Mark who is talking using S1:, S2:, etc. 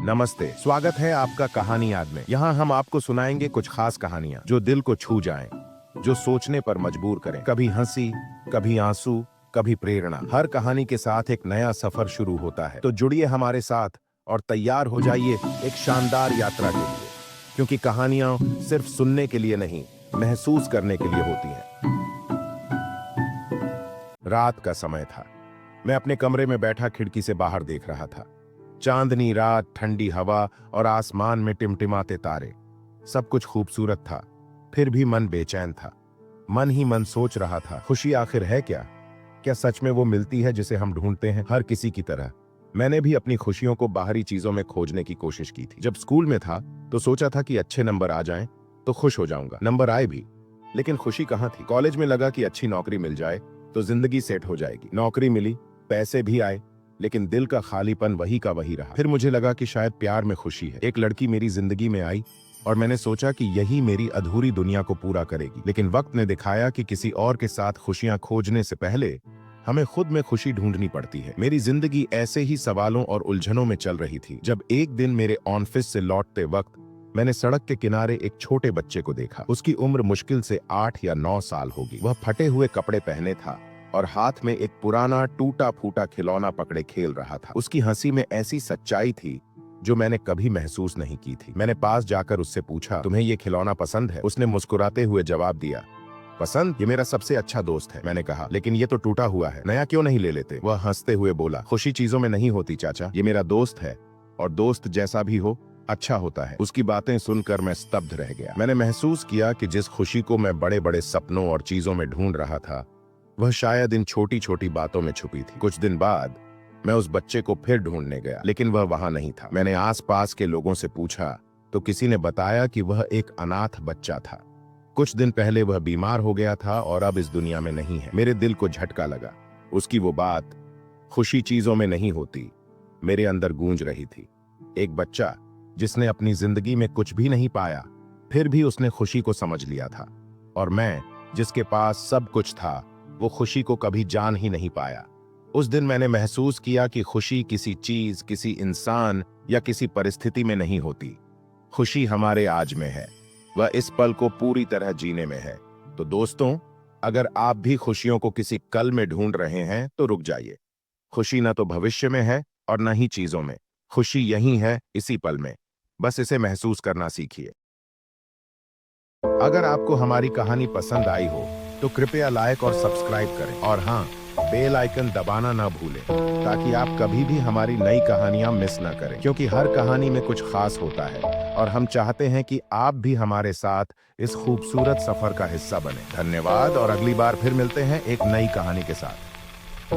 S1: नमस्ते, स्वागत है आपका कहानी याद में। यहाँ हम आपको सुनाएंगे कुछ खास कहानियाँ जो दिल को छू जाएं, जो सोचने पर मजबूर करें। कभी हंसी, कभी आंसू, कभी प्रेरणा। हर कहानी के साथ एक नया सफर शुरू होता है। तो जुड़िए हमारे साथ और तैयार हो जाइए एक शानदार यात्रा के लिए, क्योंकि कहानियां सिर्फ सुनने के लिए नहीं, महसूस करने के लिए होती हैं। रात का समय था। मैं अपने कमरे में बैठा खिड़की से बाहर देख रहा था। चांदनी रात, ठंडी हवा और आसमान में टिमटिमाते तारे, सब कुछ खूबसूरत था। फिर भी मन बेचैन था। मन ही मन सोच रहा था, खुशी आखिर है क्या? क्या सच में वो मिलती है जिसे हम ढूंढते हैं? हर किसी की तरह मैंने भी अपनी खुशियों को बाहरी चीजों में खोजने की कोशिश की थी। जब स्कूल में था तो सोचा था कि अच्छे नंबर आ जाएं तो खुश हो जाऊंगा। नंबर आए भी, लेकिन खुशी कहाँ थी? कॉलेज में लगा कि अच्छी नौकरी मिल जाए तो जिंदगी सेट हो जाएगी। नौकरी मिली, पैसे भी आए, लेकिन दिल का खालीपन वही का वही रहा। फिर मुझे लगा कि शायद प्यार में खुशी है। एक लड़की मेरी जिंदगी में आई और मैंने सोचा कि यही मेरी अधूरी दुनिया को पूरा करेगी। लेकिन वक्त ने दिखाया कि किसी और के साथ खुशियां खोजने से पहले हमें खुद में खुशी ढूंढनी पड़ती है। मेरी जिंदगी ऐसे ही सवालों और उलझनों में चल रही थी जब एक दिन मेरे ऑफिस से लौटते वक्त मैंने सड़क के किनारे एक छोटे बच्चे को देखा। उसकी उम्र मुश्किल से 8 या 9 साल होगी। वह फटे हुए कपड़े पहने था और हाथ में एक पुराना टूटा फूटा खिलौना पकड़े खेल रहा था। उसकी हंसी में ऐसी सच्चाई थी जो मैंने कभी महसूस नहीं की थी। मैंने पास जाकर उससे पूछा, तुम्हें ये खिलौना पसंद है? उसने मुस्कुराते हुए जवाब दिया, पसंद? ये मेरा सबसे अच्छा दोस्त है। मैंने कहा, लेकिन ये तो टूटा हुआ है, नया क्यों नहीं ले लेते? वह हंसते हुए बोला, खुशी चीजों में नहीं होती चाचा, ये मेरा दोस्त है और दोस्त जैसा भी हो अच्छा होता है। उसकी बातें सुनकर मैं स्तब्ध रह गया। मैंने महसूस किया कि जिस खुशी को मैं बड़े बड़े सपनों और चीजों में ढूंढ रहा था, वह शायद इन छोटी छोटी बातों में छुपी थी। कुछ दिन बाद मैं उस बच्चे को फिर ढूंढने गया, लेकिन वह वहां नहीं था। मैंने आसपास के लोगों से पूछा तो किसी ने बताया कि वह एक अनाथ बच्चा था। कुछ दिन पहले वह बीमार हो गया था और अब इस दुनिया में नहीं है। मेरे दिल को झटका लगा। उसकी वो बात, खुशी चीजों में नहीं होती, मेरे अंदर गूंज रही थी। एक बच्चा जिसने अपनी जिंदगी में कुछ भी नहीं पाया, फिर भी उसने खुशी को समझ लिया था। और मैं जिसके पास सब कुछ था, वो खुशी को कभी जान ही नहीं पाया। उस दिन मैंने महसूस किया कि खुशी किसी चीज, किसी इंसान या किसी परिस्थिति में नहीं होती। खुशी हमारे आज में है, वह इस पल को पूरी तरह जीने में है। तो दोस्तों, अगर आप भी खुशियों को किसी कल में ढूंढ रहे हैं तो रुक जाइए। खुशी न तो भविष्य में है और न ही चीजों में, खुशी यही है, इसी पल में। बस इसे महसूस करना सीखिए। अगर आपको हमारी कहानी पसंद आई हो तो कृपया लाइक और सब्सक्राइब करें, और हाँ, बेल आइकन दबाना ना भूलें ताकि आप कभी भी हमारी नई कहानियां मिस ना करें, क्योंकि हर कहानी में कुछ खास होता है और हम चाहते हैं कि आप भी हमारे साथ इस खूबसूरत सफर का हिस्सा बने। धन्यवाद और अगली बार फिर मिलते हैं एक नई कहानी के साथ।